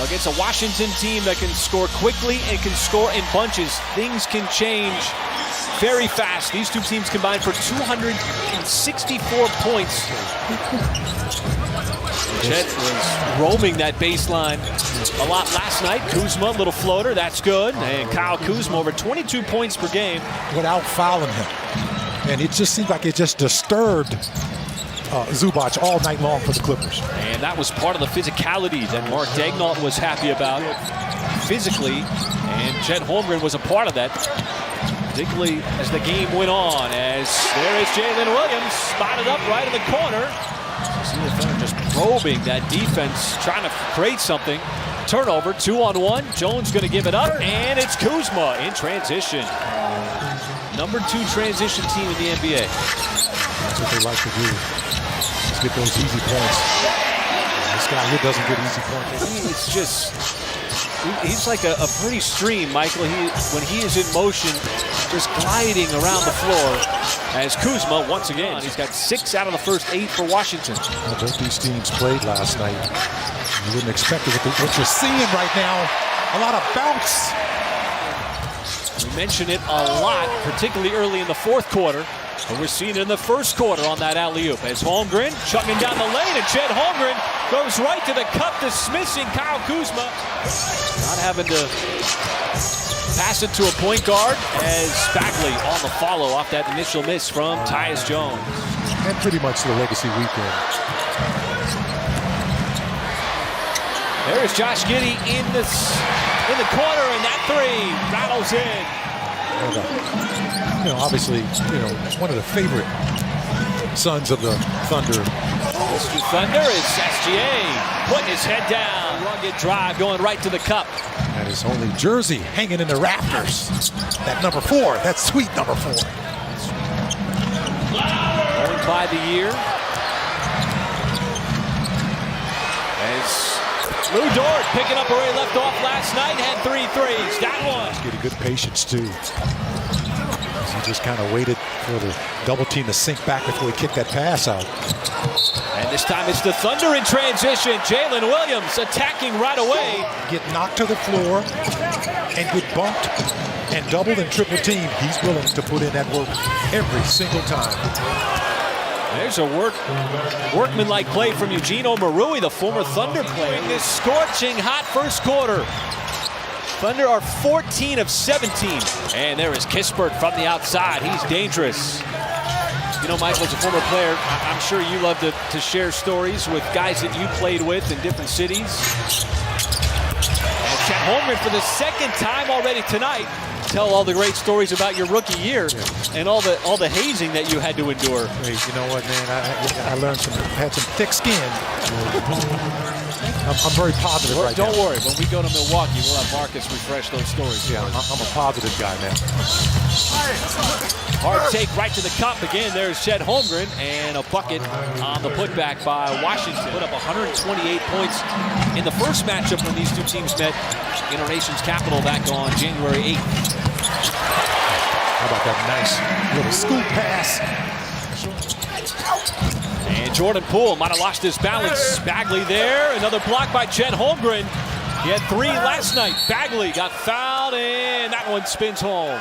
against a Washington team that can score quickly and can score in bunches. Things can change very fast. These two teams combined for 264 points. Chet was roaming that baseline a lot last night. Kuzma, little floater, that's good. And Kyle Kuzma over 22 points per game. Without fouling him. And it just seemed like it just disturbed Zubac all night long for the Clippers. And that was part of the physicality that Mark Daigneault was happy about physically. And Chet Holmgren was a part of that, particularly as the game went on. As there is Jalen Williams spotted up right in the corner. See the defender just probing that defense, trying to create something. Turnover, 2-on-1. Jones going to give it up, and it's Kuzma in transition. Number 2 transition team in the NBA. That's what they like to do. Just get those easy points. This guy here doesn't get easy points. It's just, he's like a pretty stream, Michael. When he is in motion, just gliding around the floor. As Kuzma, once again, he's got 6 out of the first 8 for Washington. Well, both these teams played last night. You wouldn't expect it. What you're seeing right now, a lot of bounce. We mention it a lot, particularly early in the fourth quarter. But we're seeing it in the first quarter on that alley-oop. As Holmgren chugging down the lane, and Chet Holmgren goes right to the cup, dismissing Kyle Kuzma. Not having to pass it to a point guard, as Bagley on the follow off that initial miss from Tyus Jones. And pretty much the legacy weekend. There's Josh Giddey in the corner, and that 3 rattles in. You know, obviously, one of the favorite sons of the Thunder. Mr. Thunder is SGA putting his head down. Rugged drive going right to the cup. That is only jersey hanging in the rafters. That number 4, that sweet number 4. Going by the year. As Lou Dort picking up where he left off last night, had 3 threes. Got one. He's getting good patience, too. He just kind of waited for the double team to sink back before he kicked that pass out. And this time it's the Thunder in transition. Jalen Williams attacking right away. Get knocked to the floor and get bumped and doubled and triple teamed. He's willing to put in that work every single time. There's a workmanlike play from Eugene Omoruyi, the former Thunder player. In this scorching hot first quarter. Thunder are 14 of 17. And there is Kispert from the outside. He's dangerous. You know, Michael, as a former player, I'm sure you love to share stories with guys that you played with in different cities. And Chet Holmgren for the second time already tonight. Tell all the great stories about your rookie year and all the hazing that you had to endure. Hey, you know what, man? I learned had some thick skin. I'm very positive right now. Don't worry. When we go to Milwaukee, we'll have Marcus refresh those stories. Yeah, I'm a positive guy, man. Hard take right to the cup. Again, there's Chet Holmgren, and a bucket on the putback by Washington. Put up 128 points in the first matchup when these two teams met in our nation's capital back on January 8th. How about that nice little scoop pass? And Jordan Poole might have lost his balance. Bagley there. Another block by Chet Holmgren. He had 3 last night. Bagley got fouled, and that one spins home.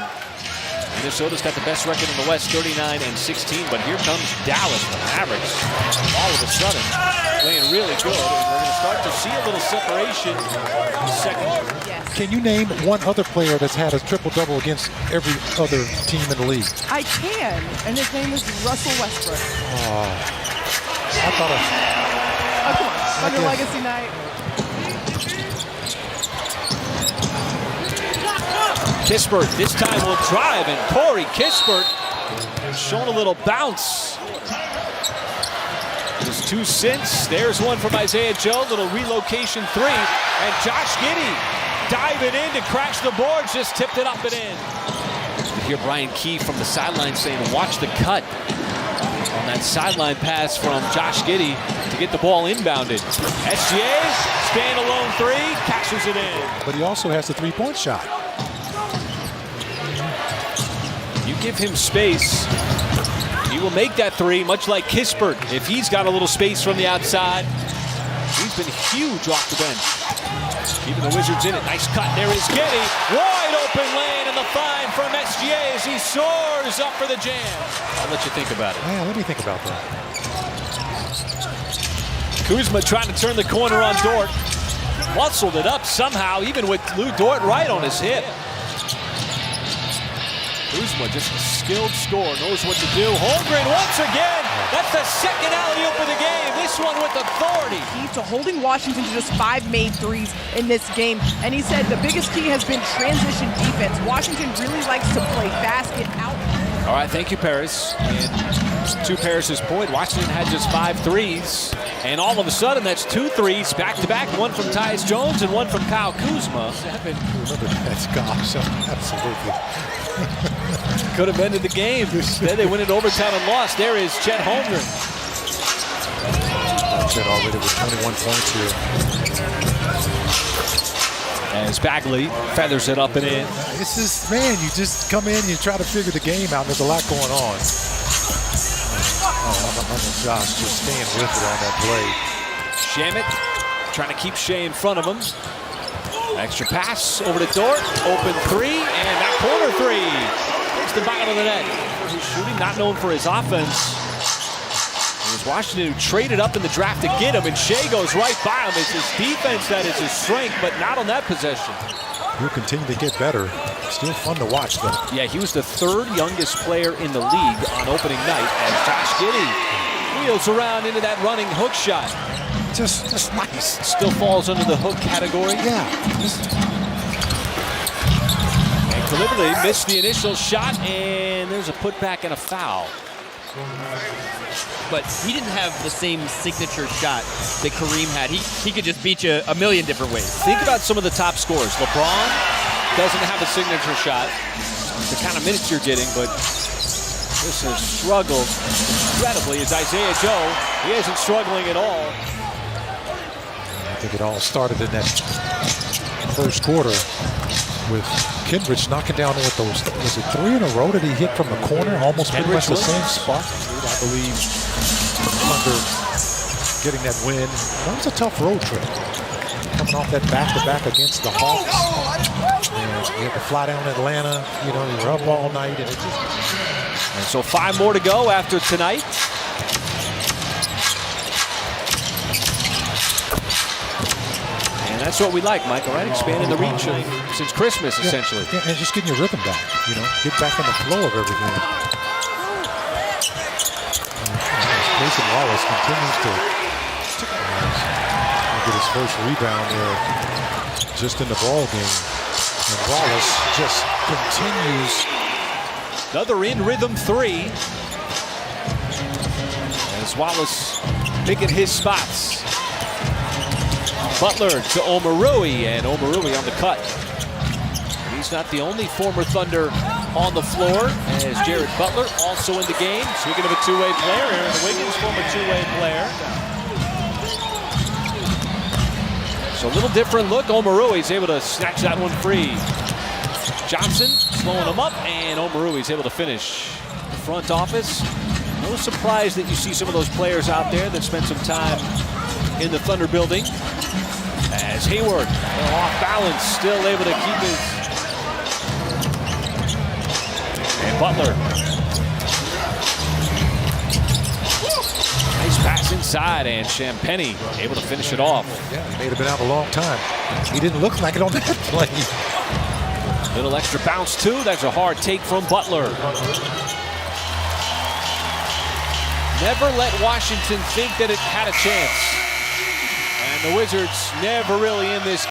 Minnesota's got the best record in the West, 39-16. But here comes Dallas, the Mavericks. All of a sudden, playing really good. And we're going to start to see a little separation in the second quarter. Can you name one other player that's had a triple-double against every other team in the league? I can, and his name is Russell Westbrook. I thought come on, Thunder Legacy Night. Kispert this time will drive, and Corey Kispert showing a little bounce. There's 2 since. There's one from Isaiah Joe, little relocation 3, and Josh Giddey diving in to crash the boards, just tipped it up and in. You hear Brian Key from the sideline saying, watch the cut on that sideline pass from Josh Giddey to get the ball inbounded. SGA, stand-alone 3, cashes it in. But he also has the 3-point shot. You give him space, he will make that 3, much like Kispert. If he's got a little space from the outside, he's been huge off the bench. Keeping the Wizards in it. Nice cut. There is Giddey. Wide open lane, and the find from SGA as he soars up for the jam. I'll let you think about it. Yeah, let me think about that. Kuzma trying to turn the corner on Dort. Muscled it up somehow, even with Lou Dort right on his hip. Kuzma, just a skilled scorer, knows what to do. Holmgren once again. That's the second alley-oop of the game. This one with authority. Key to holding Washington to just 5 made threes in this game. And he said the biggest key has been transition defense. Washington really likes to play fast, get out. All right, thank you, Paris. And to Paris's point, Washington had just 5 threes. And all of a sudden, that's 2 threes back-to-back. One from Tyus Jones and one from Kyle Kuzma. Remember that, gosh, absolutely. Could have ended the game. Instead, they went into overtime and lost. There is Chet Holmgren. Chet already with 21 points here. As Bagley feathers it up and in. This is, man, you just come in, you try to figure the game out, and there's a lot going on. Oh, Josh just staying with it on that play. Shamet trying to keep Shea in front of him. Extra pass over to Dort. Open 3, and that corner 3. It's the bottom of the net. He's shooting, not known for his offense. It was Washington who traded up in the draft to get him, and Shea goes right by him. It's his defense that is his strength, but not on that possession. He'll continue to get better. Still fun to watch, though. Yeah, he was the 3rd youngest player in the league on opening night, and Josh Giddey wheels around into that running hook shot. Just nice. Still falls under the hook category. Yeah. And deliberately missed the initial shot, and there's a putback and a foul. But he didn't have the same signature shot that Kareem had. He could just beat you a million different ways. Think about some of the top scorers. LeBron doesn't have a signature shot. The kind of minutes you're getting, but this has struggled incredibly. Is Isaiah Joe. He isn't struggling at all. I think it all started in that first quarter with Kendrick knocking down with those, was it 3 in a row that he hit from the corner, almost pretty much the same spot, I believe, under getting that win. That was a tough road trip. Coming off that back-to-back against the Hawks. And you had to fly down to Atlanta, you know, you were up all night. And, And so 5 more to go after tonight. And that's what we like, Michael, right? Expanding the reach since Christmas, essentially. Yeah, and just getting your rhythm back, you know, get back in the flow of everything. Grayson Wallace continues to get his first rebound there just in the ball game. And Wallace just continues. Another in-rhythm 3. As Wallace picking his spots. Butler to Omoruyi, and Omoruyi on the cut. And he's not the only former Thunder on the floor, as Jared Butler also in the game. Speaking of a two-way player, Aaron Wiggins, former two-way player. So a little different look. Omoruyi's able to snatch that one free. Johnson slowing him up, and Omoruyi's able to finish. The front office, no surprise that you see some of those players out there that spent some time in the Thunder building. As Hayward, off balance, still able to keep his. And Butler. Nice pass inside, and Champagnie able to finish it off. Yeah, he may have been out a long time. He didn't look like it on that play. Little extra bounce, too. That's a hard take from Butler. Never let Washington think that it had a chance. And the Wizards never really in this